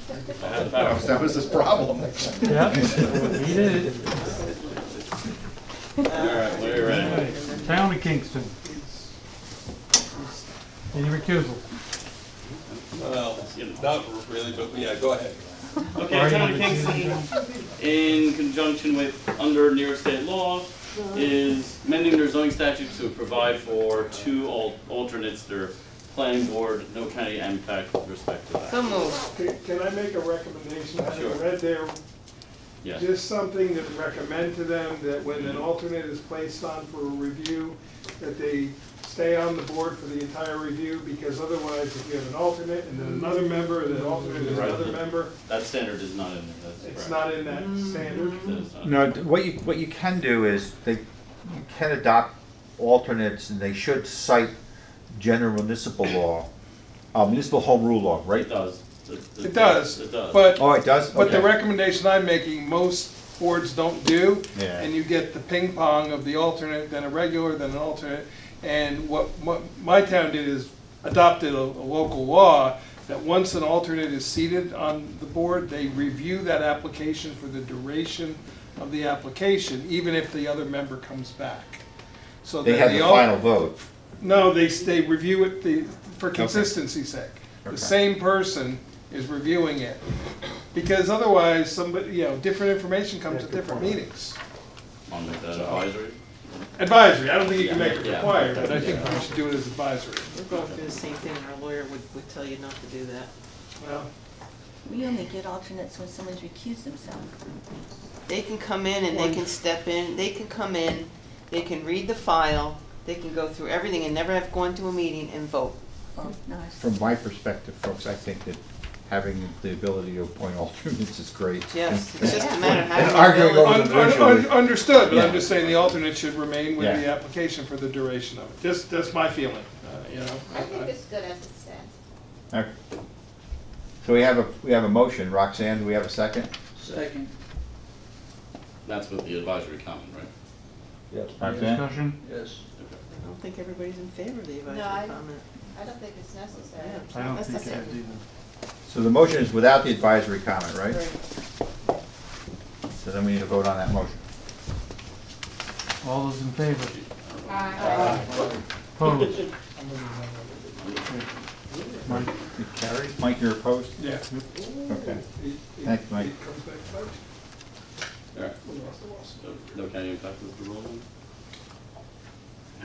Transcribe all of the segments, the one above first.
That was his problem. Yeah, he did. All right, what are you ready? Right. Town of Kingston. Any recusal? Well, not really, but yeah, go ahead. Okay, Town of Kingston, in conjunction with under New York State law, is amending their zoning statutes to provide for 2 alternates, their planning board, no county impact with respect to that. So moved. Can I make a recommendation? Sure. Having read there, Yes. just something to recommend to them, that when an alternate is placed on for review, that they stay on the board for the entire review, because otherwise, if you have an alternate and then another member, and then alternate and Right. another member, That standard is not in there, that's it's correct. not in that standard. That is not- No, what you can do is you can adopt alternates, and they should cite general municipal law, municipal home rule law, right? It does. It does, It does. but, Oh, it does? but the Okay. recommendation I'm making, most boards don't do, Yeah. and you get the ping pong of the alternate, then a regular, then an alternate. And what my town did is adopted a local law that once an alternate is seated on the board, they review that application for the duration of the application, even if the other member comes back. So They that have the final vote. No, they review it for consistency's sake. The Okay. same person is reviewing it. Because otherwise, somebody, different information comes at different meetings. On the advisory? Advisory, I don't think you can make it Yeah. required, but I think we should do it as advisory. We're going through the same thing. Our lawyer would tell you not to do that. Well, We only get alternates when someone's recused themselves. They can come in and they can step in, they can come in, they can read the file, they can go through everything and never have gone to a meeting and vote. Oh, nice. From my perspective, folks, I think that having the ability to appoint alternates is great. Yes, it's just a matter of And having arguing the over ability. the issue. Understood, but I'm Yeah. just saying the alternate should remain with Yeah. the application for the duration of it. That's my feeling, I think it's good as it stands. Okay. So we have a motion. Roxanne, do we have a second? Second. That's with the advisory comment, right? Yes. Roxanne? Discussion? Yes. I don't think everybody's in favor of the advisory No, comment. I don't think it's necessary. Yeah, it's I not don't think it necessary. is either. So the motion is without the advisory comment, right? Right. So then we need to vote on that motion. All those in favor? Aye. Opposed? Mike? It carries. Mike, you're opposed? Yeah. Okay. Thanks, Mike. It comes back to vote. All right. We lost the loss. So, no county impact with the rule?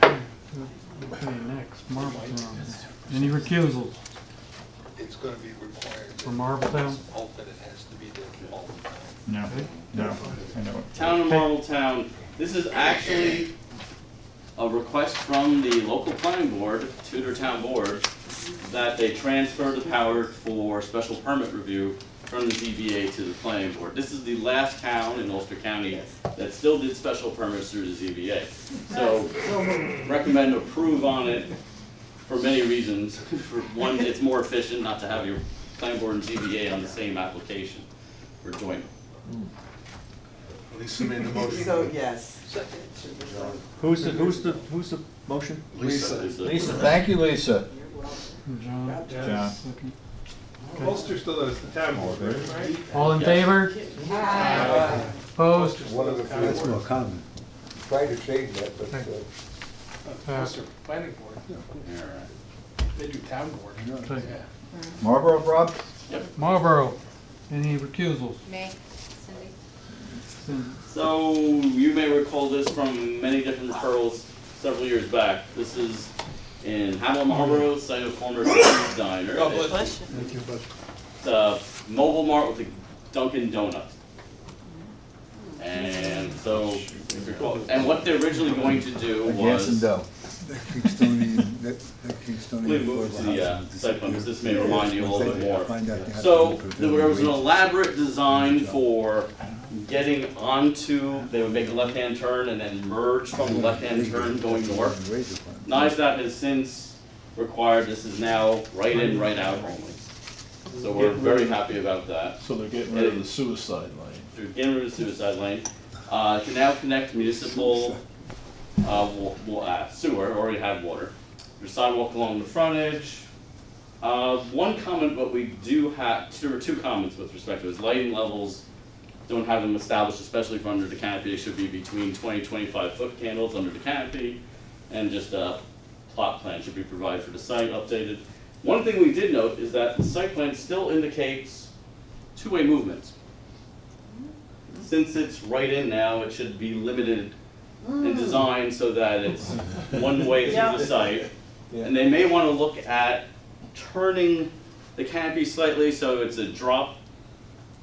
Okay, next, Marbletown. Any recusals It's gonna be required. for Marbletown? Alternate has to be there all the time. No, no, I know. Town of Marbletown, this is actually a request from the local planning board to their town board that they transfer the power for special permit review from the ZBA to the planning board. This is the last town in Ulster County that still did special permits through the ZBA. So, recommend approve on it for many reasons. For one, it's more efficient not to have your planning board and ZBA on the same application for joint. Lisa made the motion. So, yes. Who's the motion? Lisa. Lisa, thank you, Lisa. John? John. Second. Ulster still has the town board, right? All in Yes. favor? Opposed? One of the few. That's more common. Try to change that, but, Ulster planning board, All right. they do town board. Okay. Yeah. Marlboro, Rob? Marlboro, any recusals? Me, Cindy. Cindy? So, you may recall this from many different referrals several years back. This is in Hamlin, Marlboro, site of former Chinese diner. God bless. Bless you. Thank you, but It's a mobile mart with a Dunkin' Donuts. And so, if you recall, and what they're originally going to do Yes and was, no. that Kingstonian, that we Kingstonian. moved to the site plan, because this may remind you a little bit more. Find out they have So, to there was an elaborate design for getting onto, they would make a left-hand turn and then merge from the left-hand turn going north. NISDOT has since required this is now right in, right out only. So we're very happy about that. So they're getting rid of the suicide lane. They're getting rid of the suicide lane. Can now connect municipal sewer, already have water. There's sidewalk along the frontage, One comment, but we do have, there were two comments with respect to his lighting levels. Don't have them established, especially for under the canopy. It should be between 20 25 foot candles under the canopy, and just a plot plan should be provided for the site, updated. One thing we did note is that the site plan still indicates two-way movements. Since it's right in now, it should be limited in design so that it's one way through the site. And they may want to look at turning the canopy slightly so it's a drop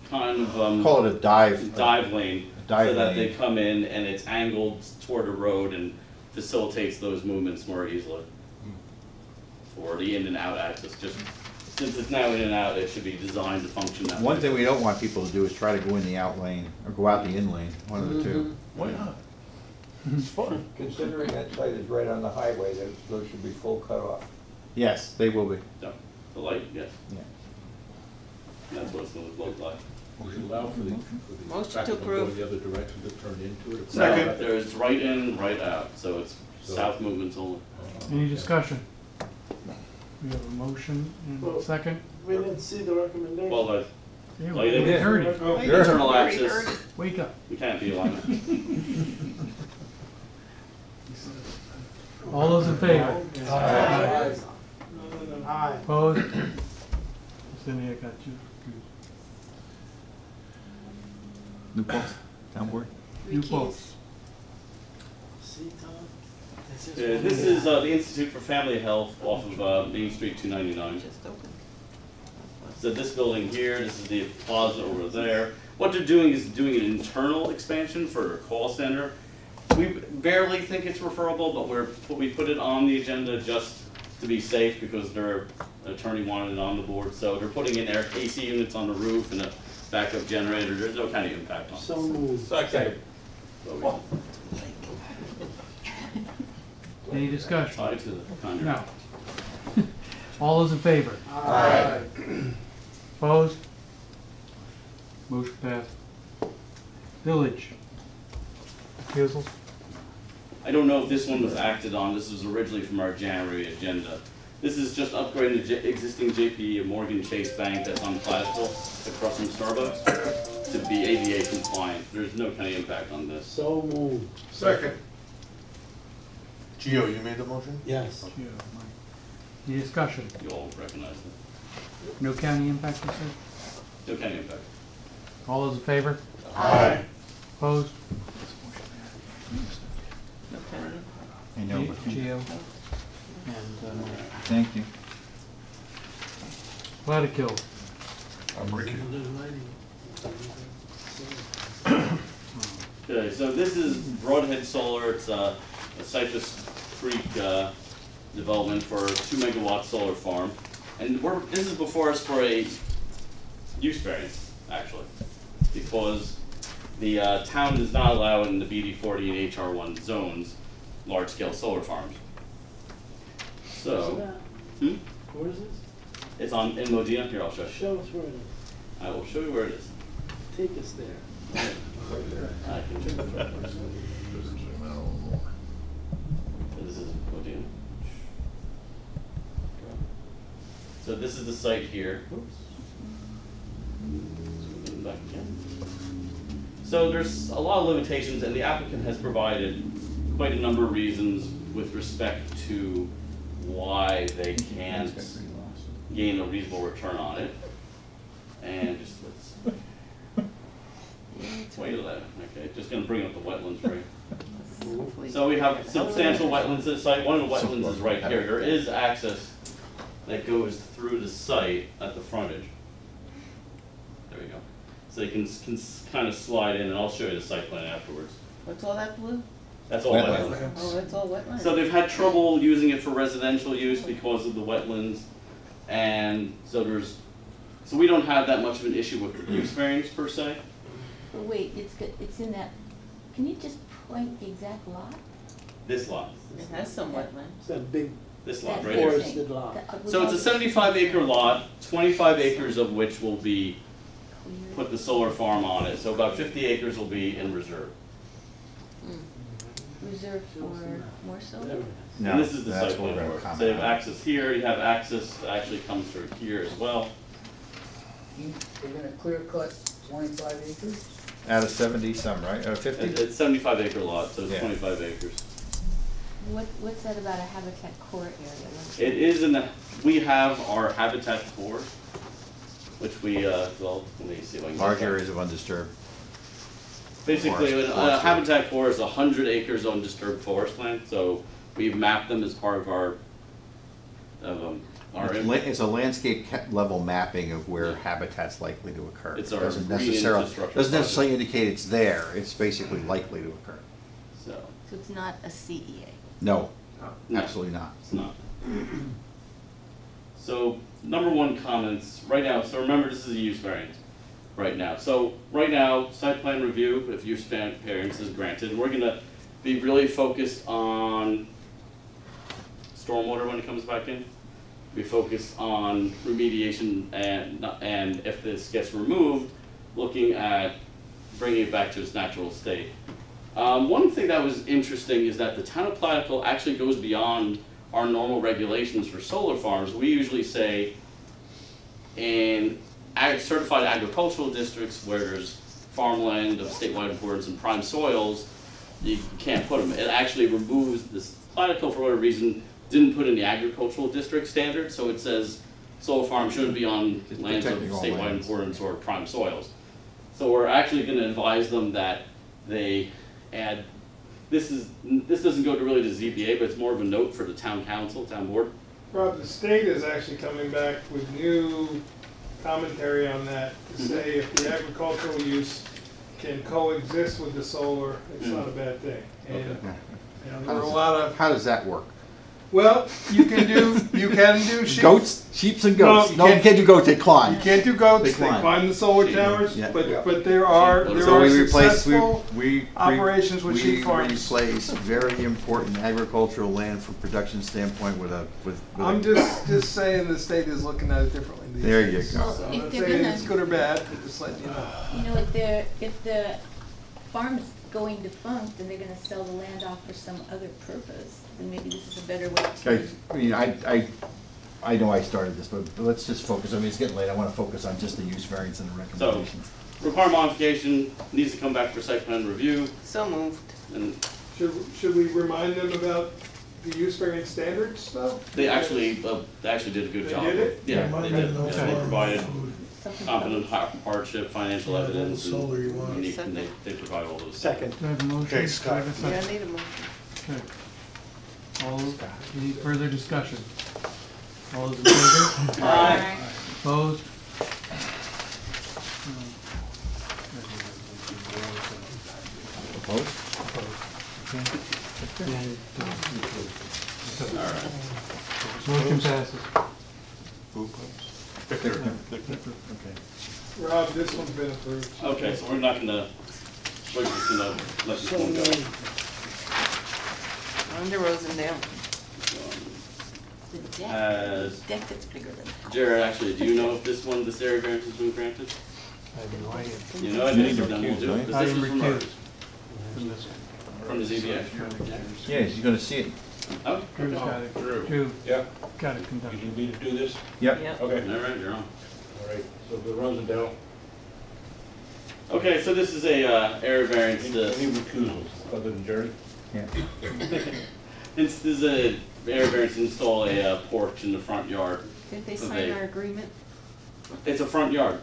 kind of Call it a dive. dive lane, dive so that lane. they come in and it's angled toward the road and facilitates those movements more easily for the in and out access. Just since it's now in and out, it should be designed to function that way. One thing we don't want people to do is try to go in the out lane or go out the in lane, one of the two. Why not? It's fun. Considering that site is right on the highway, those should be full cutoff. Yes, they will be. No, the light, yes. Yeah. That's what it's going to look like. We should allow for the Motion to traffic to go approve. the other direction to turn into it. Second. No, there's right in, right out, so it's south movements only. Any discussion? We have a motion and a second. We didn't see the recommendation. Well, the Yeah, Lighting. we heard it. Oh, internal Already access, heard it. Wake up. we can't be alignment. All those in favor? Aye. Opposed? Cindy, I got you. New Paltz, town board? New Paltz. See, Tom? Yeah, this is the Institute for Family Health off of Main Street 299. Just open. So this building here, this is the plaza over there. What they're doing is doing an internal expansion for a call center. We barely think it's referable, but we put it on the agenda just to be safe because their attorney wanted it on the board. So they're putting in air AC units on the roof and a backup generator. There's no kind of impact on it. So moved. Second. So we Any discussion? tied to the contract. No. All those in favor? Aye. Opposed? Motion passed. Village. Recusals? I don't know if this one was acted on. This was originally from our January agenda. This is just upgrading the existing JP Morgan Chase Bank that's on Platteville across from Starbucks to be ADA compliant. There's no kind of impact on this. So moved. Second. Gio, you made the motion? Yes. Yeah, Mike. Any discussion? You all recognize it. No county impact, you said? No kind of impact. All those in favor? Aye. Opposed? No penalty. I know, but Geo. And, thank you. Platicille. Okay, so this is Broadhead Solar. It's a Cypress Creek development for a 2 megawatt solar farm. And this is before us for a use variance, actually, because the town does not allow in the BD40 and HR1 zones large-scale solar farms. So, Where is this? it's in Modena. Here, I'll show you. Show us where it is. I will show you where it is. Take us there. I can check it first. So this is Modena. So this is the site here. Back again. So there's a lot of limitations, and the applicant has provided quite a number of reasons with respect to why they can't gain a reasonable return on it. And just let's wait a minute. Okay, just going to bring up the wetlands for you. Hopefully. So we have substantial wetlands at the site. One of the wetlands is right here. There is access that goes through the site at the frontage. There we go. So they can kind of slide in, and I'll show you the site plan afterwards. What's all that blue? That's all wetlands. Oh, that's all wetland. So they've had trouble using it for residential use because of the wetlands, and so we don't have that much of an issue with the use variance per se. But wait, it's in that, can you just point the exact lot? This lot, It has some wetland. It's that big this lot That right here. forested lot. So it's a 75-acre lot, 25 acres of which will be put the solar farm on it. So about 50 acres will be in reserve. reserved for more solar? No, And this is the that's site what we're plan gonna work. So comment you have on. access here, you have access that actually comes through here as well. They're gonna clear cut 25 acres? Out of 70 some, right? Out of 50? It's 75 acre lot, so it's Yeah. 25 acres. What's that about a habitat core area? It is in the, we have our habitat core, which we, well, let me see if I can. Large get that. areas of undisturbed. Basically, Forest, a forest. habitat core is 100 acres of undisturbed forest land, so we've mapped them as part of our, It's a landscape level mapping of where habitat's likely to occur. It's our Doesn't green necessarily, infrastructure doesn't necessarily indicate it's there, it's basically likely to occur. so, So it's not a CEA? No, No. absolutely not. it's not. So, number one comments, right now, so remember this is a use variance right now. So, right now, site plan review, if use variance is granted, we're gonna be really focused on stormwater when it comes back in. We focus on remediation and if this gets removed, looking at bringing it back to its natural state. One thing that was interesting is that the town of Plattekill actually goes beyond our normal regulations for solar farms. We usually say in certified agricultural districts where there's farmland of statewide importance and prime soils, you can't put them. It actually removes this. Plattekill, for whatever reason, didn't put in the agricultural district standard, so it says solar farm shouldn't be on It's lands of protecting all statewide lands. importance or prime soils. So we're actually gonna advise them that they add, this doesn't go to really to ZBA, but it's more of a note for the town council, town board. Rob, the state is actually coming back with new commentary on that to say if the agricultural use can coexist with the solar, it's not a bad thing. And, Okay. you know, there were a lot of, How does that work? well, you can do sheep. Goats, sheeps and goats. you No, you can't- can't do goats, they You climb. can't do goats, They they climb. climb the solar Sheep. towers, Yeah. but there are So we replace, successful we operations with sheep farms. We replace very important agricultural land from production standpoint with I'm just saying the state is looking at it differently these There days. you go. So I'm If not they're saying gonna- it's good or bad, but just letting you know. You know, if the farm is going defunct and they're gonna sell the land off for some other purpose, then maybe this is a better way to. I mean, I know I started this, but let's just focus, I mean, it's getting late, I wanna focus on just the use variance and the recommendations. Require modification, needs to come back for site plan review, So moved. and Should we remind them about the use variance standards though? they actually did a good They job. did it? Yeah, they did. Yeah, they provided Something competent hardship, financial evidence, and solar you want. unique, and they provide all those. Do I have a motion? Okay, Scott. Do I have a Yeah, I second? need a motion. Okay. All, any further discussion? All those in favor? Aye. Opposed? Opposed? Motion passes. Rob, this one's been approved. Okay, so we're just gonna let this one go. Under Rosendale. The deck, As deck that's bigger than the house. Jared, actually, do you know if this area variance has been granted? I have no idea. You know, I You need did, to then we'll recuse, do it, right? because I this am is from our, recused from this one. from the ZBA. Yeah, you're gonna see it. Oh, Drew's okay. got it. Drew. Drew, Yeah, got it conducted. you need to do this? Yep. Yep. Okay, All right, you're on. all right, so the Rosendale, Okay, so this is a area variance, any to recusals other than Jerry? Yeah. this is a area variance to install a porch in the front yard. Did they Okay. sign our agreement? It's a front yard.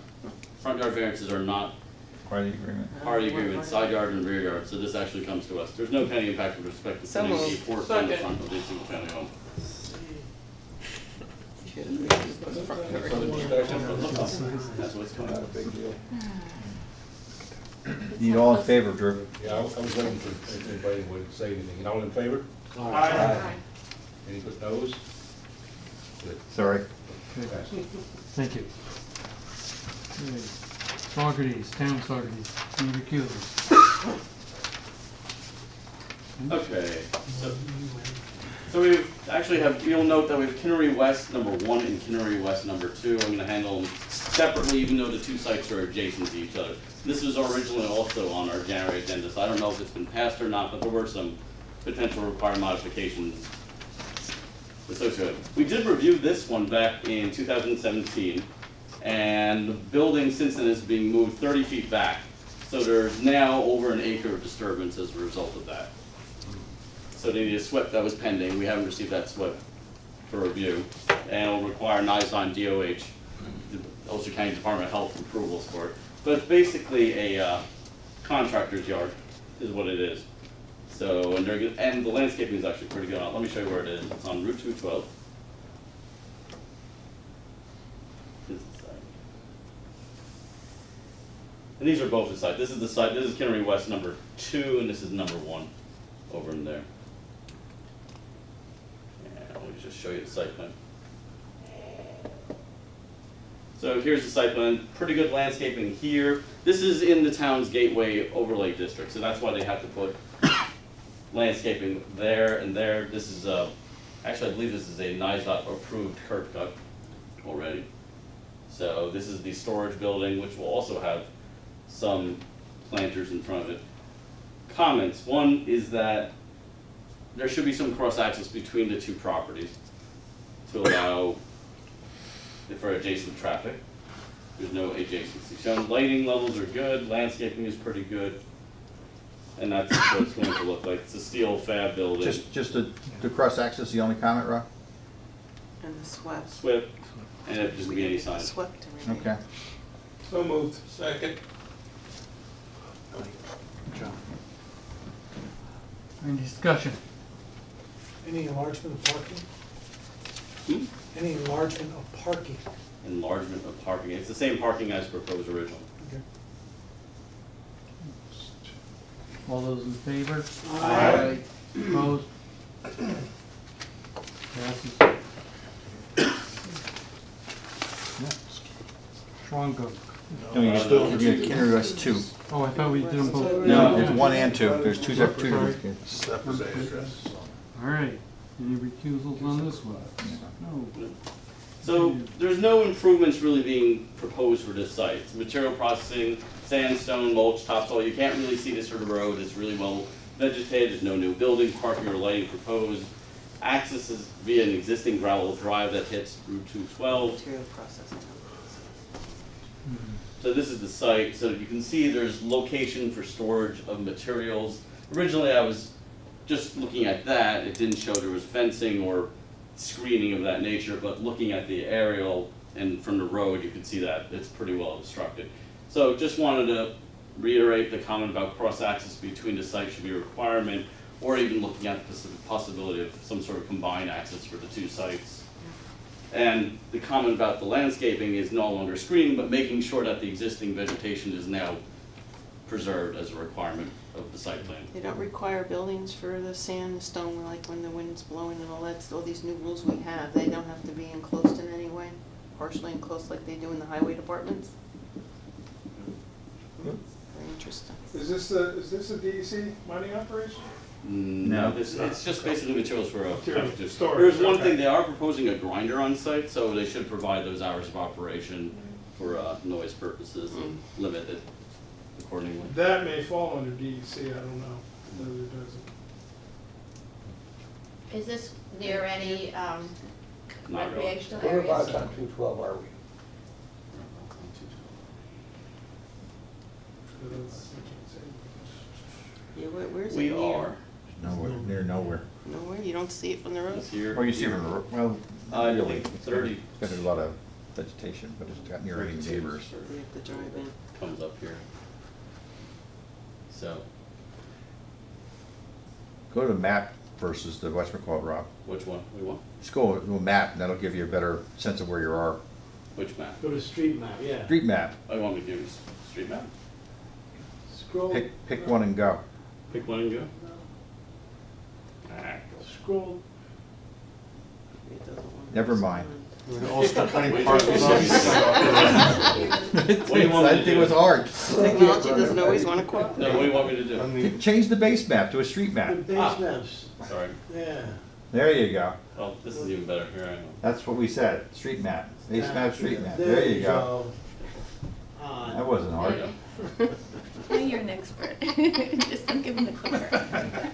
Front yard variances are not Part of the agreement. part of the agreement, side yard and rear yard, so this actually comes to us. There's no penny impact with respect to So putting a moved. porch on the front of the single family home. Further discussion? That's what's going Not a on. big deal. Need all in favor, Drew? Yeah, I was waiting for anybody would say anything. And all in favor? Aye. Any put no's? Good. Sorry. Okay, Passed. thank you. Okay. Saugerties, town Saugerties, any recusals? Okay, so we actually have, you'll note that we have Kinnery West #1 and Kinnery West #2. I'm gonna handle them separately, even though the two sites are adjacent to each other. This was originally also on our January agenda, so I don't know if it's been passed or not, but there were some potential require modifications associated. We did review this one back in 2017, and the building since then is being moved 30 feet back. So there's now over an acre of disturbance as a result of that. So they need a SWIP that was pending. We haven't received that SWIP for review, and it'll require NISON DOH, the Ulster County Department of Health approvals for it. But it's basically a contractor's yard, is what it is. So, and the landscaping is actually pretty good. Let me show you where it is. It's on Route 212. This is the site. And these are both the site. This is the site. This is Kinnery West number 2, and this is number 1 over in there. And let me just show you the site plan. So here's the site plan. Pretty good landscaping here. This is in the town's gateway overlay district, so that's why they have to put landscaping there and there. This is actually I believe this is a NISDOT approved curb cut already. So this is the storage building, which will also have some planters in front of it. Comments. One is that there should be some cross access between the two properties to allow for adjacent traffic. There's no adjacency. So lighting levels are good, landscaping is pretty good, and that's what it's going to look like. It's a steel fab building. Just the cross access, the only comment, Rob? And the swept. SWIP, and it doesn't be any sign. Swept. Okay. So moved. Second. Any discussion? Any enlargement of parking? Hmm? Any enlargement of parking? Enlargement of parking. It's the same parking as proposed originally. Okay. All those in favor? Aye. Opposed? Passes. Strongo. No, you're still, you're getting Kinnery West 2. Oh, I thought we did them both. No, it's 1 and 2. There's two Sorry. different. All right. Any recusals on this one? No. So there's no improvements really being proposed for this site. It's material processing, sandstone, mulch, topsoil. You can't really see this from the road. It's really well vegetated. There's no new buildings, parking, or lighting proposed. Access is via an existing gravel drive that hits Route 212. Material processing. So this is the site. So you can see there's location for storage of materials. Originally I was just looking at that. It didn't show there was fencing or screening of that nature, but looking at the aerial and from the road, you can see that it's pretty well obstructed. So just wanted to reiterate the comment about cross-access between the sites should be a requirement, or even looking at the possibility of some sort of combined access for the two sites. And the comment about the landscaping is no longer screening, but making sure that the existing vegetation is now preserved as a requirement of the site plan. They don't require buildings for the sand, the stone, like when the wind's blowing and all that, all these new rules we have, they don't have to be enclosed in any way, partially enclosed like they do in the highway departments. Very interesting. Is this a DEC mining operation? No, it's just basically materials for a Materials, storage, There's one okay. thing, they are proposing a grinder on site, so they should provide those hours of operation for noise purposes and limit it accordingly. That may fall under DEC, I don't know, whether it doesn't. Is this near any Not really. recreational Whereabouts areas? on 212 are we? Yeah, where's it We near? are. Nowhere, near nowhere. Nowhere, you don't see it from the road? It's here. Well, you see it from the, well, I really, believe it's got 30. a lot of vegetation, but it's got near any neighbors. We have to drive in. Comes up here. So, Go to the map versus the whatchamacallit, Rob. which one? We want? Just go to a map, and that'll give you a better sense of where you are. Which map? Go to street map, yeah. Street map, I want me to do street map. Scroll. pick one and go. Pick one and go. Ah, Scroll. It doesn't want Never to mind. Ulster County Wait, Park wait, is wait. What do you want me to That thing was do? hard. Technology doesn't always want to quit. No, what do you want me to do? Change the base map to a street The map. base maps, Sorry. yeah. There you go. Oh, this is even better. Here I am. That's what we said, street map. Base map, street map. There you go. On. That wasn't hard. There you go. Well, you're an expert. Just don't give him the clicker.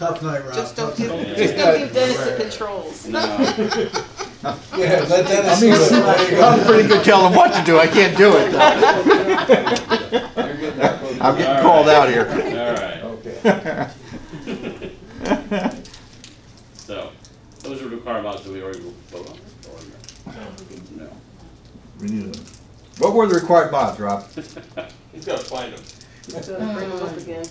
Tough night, Rob. Just don't Tough give, night. just don't give Dennis the controls. No. Yeah, let Dennis. I mean, do it. There you go. I'm pretty good telling what to do, I can't do it though. I'm getting called out here. All right. Okay. So, those are required mods. Do we already vote on it? Or no? We need a, what were the required mods, Rob? He's gotta find them. So bring them up again.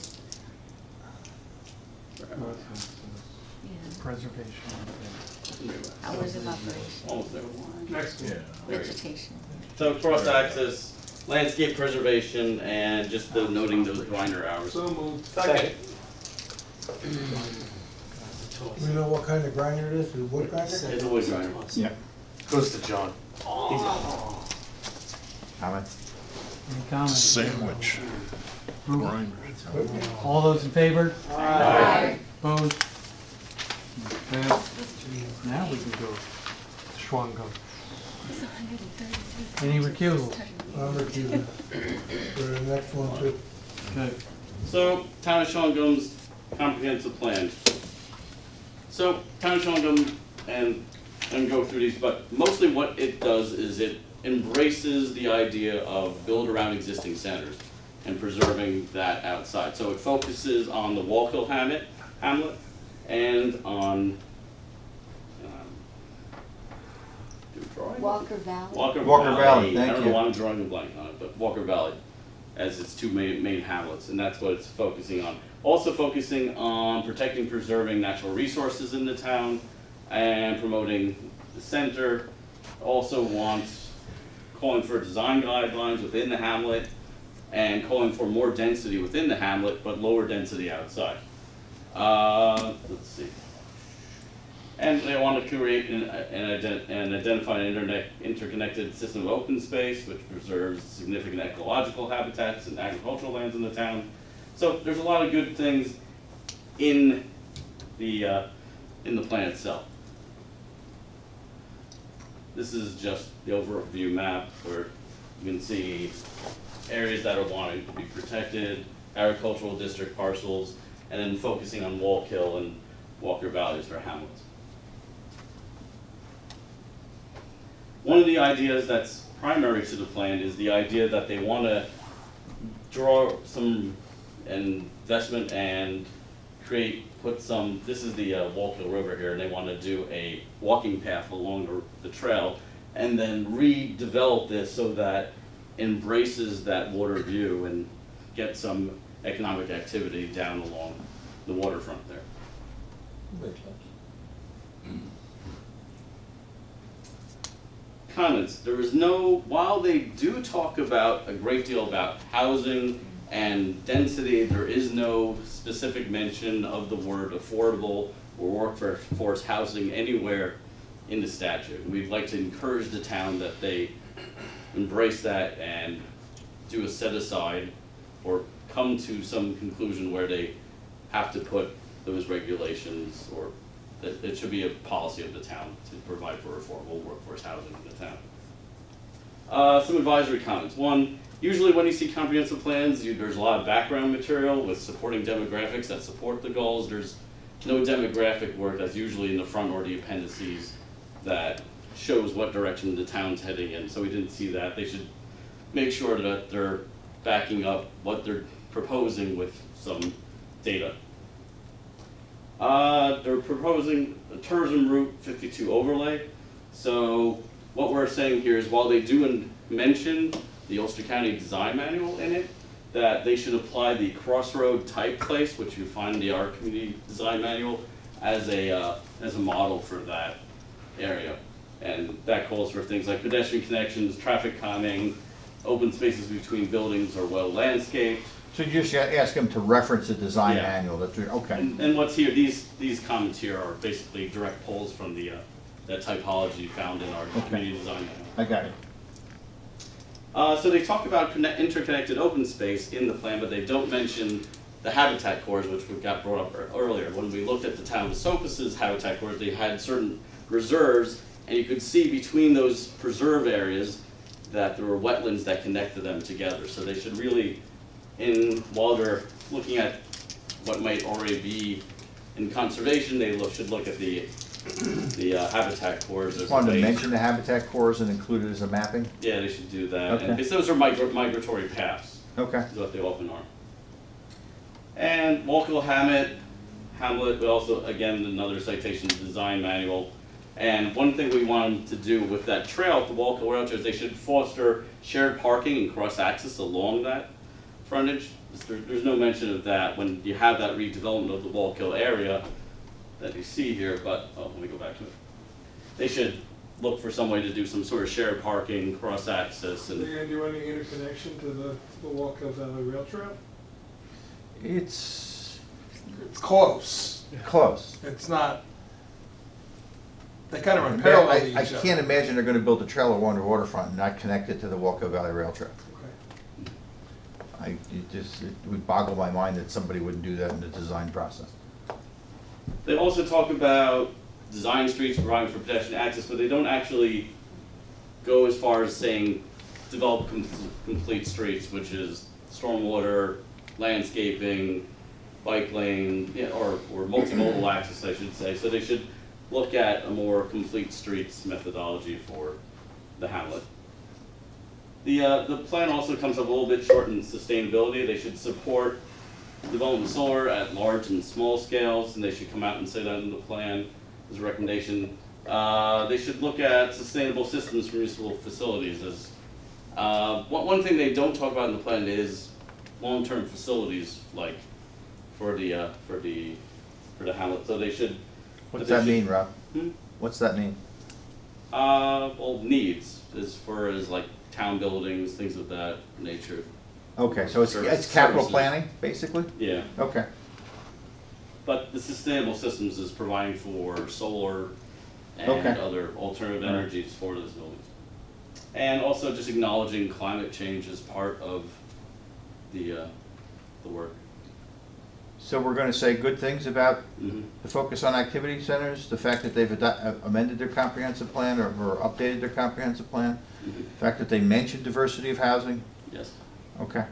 Preservation. Hours of operation, Almost there. Next one. vegetation. So cross-access, landscape preservation, and just the noting those grinder hours. So moved. Second. Do we know what kind of grinder it is? Is it wood grinder? It's a wood grinder. Yeah. Goes to John. Comments? Any comments? Sandwich. Approval? All those in favor? Aye. Opposed? Okay. Now we can go Schwangum. Any recusals? I'm recusing for the next one too. Okay. So, Town of Shawangum's comprehensive plan. So, Town of Shawangum, and go through these, but mostly what it does is it embraces the idea of build around existing centers and preserving that outside. So it focuses on the Wallkill hamlet, and on Walker Valley. Walker Valley, I thank don't you. know why I'm drawing a blank on it, but Walker Valley as its two main hamlets, and that's what it's focusing on. Also focusing on protecting, preserving natural resources in the town and promoting the center. Also wants calling for design guidelines within the hamlet and calling for more density within the hamlet, but lower density outside. Let's see. And they want to create and identify an interconnected system of open space, which preserves significant ecological habitats and agricultural lands in the town. So there's a lot of good things in the plan itself. This is just the overview map where you can see areas that are wanting to be protected, agricultural district parcels, and then focusing on Wallkill and Walker Valleys for hamlets. One of the ideas that's primary to the plan is the idea that they want to draw some investment and put some, this is the Wallkill River here, and they want to do a walking path along the trail and then redevelop this so that embraces that water view and get some economic activity down along the waterfront there. Makes sense. Comments. There is no, while they do talk about a great deal about housing and density, there is no specific mention of the word affordable or workforce housing anywhere in the statute. We'd like to encourage the town that they embrace that and do a set aside or come to some conclusion where they have to put those regulations, or that it should be a policy of the town to provide for affordable workforce housing in the town. Some advisory comments. One, usually when you see comprehensive plans, there's a lot of background material with supporting demographics that support the goals. There's no demographic work that's usually in the front or the appendices that shows what direction the town's heading in. So we didn't see that. They should make sure that they're backing up what they're proposing with some data. They're proposing a tourism route 52 overlay. So what we're saying here is while they do mention the Ulster County Design Manual in it, that they should apply the crossroad type place, which you find in the Our Community Design Manual, as a model for that area. And that calls for things like pedestrian connections, traffic calming, open spaces between buildings or well landscaped. So you just ask them to reference the design Yeah. manual, that's, okay. And what's here, these comments here are basically direct pulls from the that typology found in our community design manual. I got it. So they talk about interconnected open space in the plan, but they don't mention the habitat cores, which we got brought up earlier. When we looked at the town of Esopus's habitat cores, they had certain reserves, and you could see between those preserve areas that there were wetlands that connected them together. So they should really, while they're looking at what might already be in conservation, they should look at the habitat cores. Just wanted to mention the habitat cores and include it as a mapping? Yeah, they should do that. Okay. And because those are migratory paths. Okay. Is what they often are. And Wallkill Hamlet, but also, again, another citation design manual. And one thing we wanted to do with that trail, the Wallkill Rail Trail, is they should foster shared parking and cross-access along that frontage. There's no mention of that when you have that redevelopment of the Wallkill area that you see here, but, let me go back to it. They should look for some way to do some sort of shared parking, cross-access, and... Are you gonna do any interconnection to the Wallkill Valley Rail Trail? It's close. close. It's not, they kind of run parallel to each I other. can't imagine they're gonna build a trail along the waterfront and not connect it to the Wallkill Valley Rail Trail. Okay. It would boggle my mind that somebody wouldn't do that in the design process. They also talk about design streets providing for pedestrian access, but they don't actually go as far as saying develop complete streets, which is stormwater, landscaping, bike lane, or multimodal access, I should say. So they should look at a more complete streets methodology for the hamlet. The plan also comes up a little bit short in sustainability. They should support development of solar at large and small scales, and they should come out and say that in the plan as a recommendation. They should look at sustainable systems for municipal facilities. As one thing they don't talk about in the plan is long-term facilities, like for the hamlet. So they should. What's that mean, Rob? What's that mean? Well, needs as far as like town buildings, things of that nature. Okay, so it's capital planning, basically? Yeah. Okay. But the sustainable systems is providing for solar and other alternative energies for those buildings. And also just acknowledging climate change as part of the work. So we're gonna say good things about the focus on activity centers, the fact that they've amended their comprehensive plan or updated their comprehensive plan, the fact that they mentioned diversity of housing? Yes. Okay.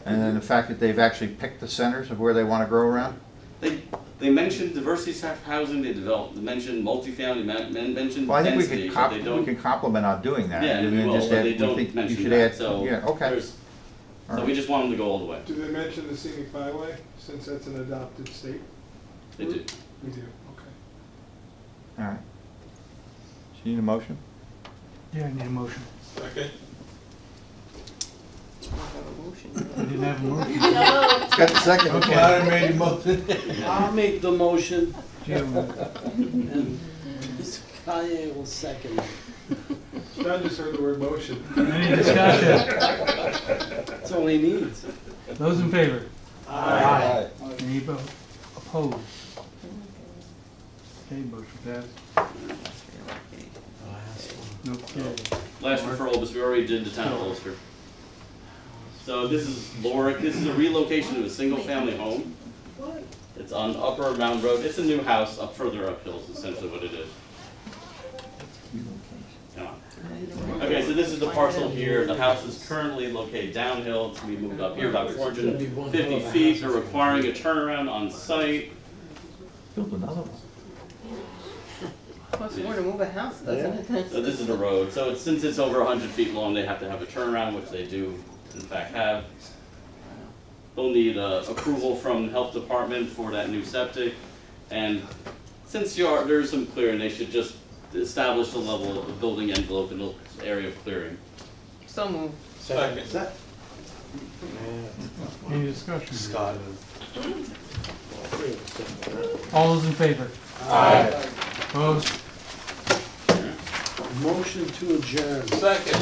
And then the fact that they've actually picked the centers of where they want to grow around? They mentioned diversity of housing, they mentioned multifamily, mentioned Well, I think density, but they don't. we can compliment on doing that. Yeah, we will, but they don't mention that, so yeah, okay. So we just want them to go all the way. Do they mention the scenic byway, since that's an adopted state? They do. We do, okay. All right. So you need a motion? Yeah, I need a motion. Second. I didn't have a motion. It's got the second. Okay. I made a motion. I'll make the motion, Jim, and Mr. Kanye will second it. John just heard the word motion. any discussion? That's all he needs. Those in favor? Aye. Any opposed? Okay, motion passed. Okay. Last referral, because we already did the town of Ulster. So this is Lorick. This is a relocation of a single-family home. It's on Upper Mound Road. It's a new house up further uphill is essentially what it is. Yeah. Okay, so this is the parcel here. The house is currently located downhill. It's going to be moved up here about 450 feet. They're requiring a turnaround on site. Build another one. Costs more to move a house, doesn't it? So this is the road. So since it's over 100 feet long, they have to have a turnaround, which they do in fact have. They'll need approval from the health department for that new septic. And since there's some clearing, they should just establish the level of the building envelope in the area of clearing. So moved. Second. Any discussion? Scott. All those in favor? Aye. Opposed? Motion to adjourn. Second.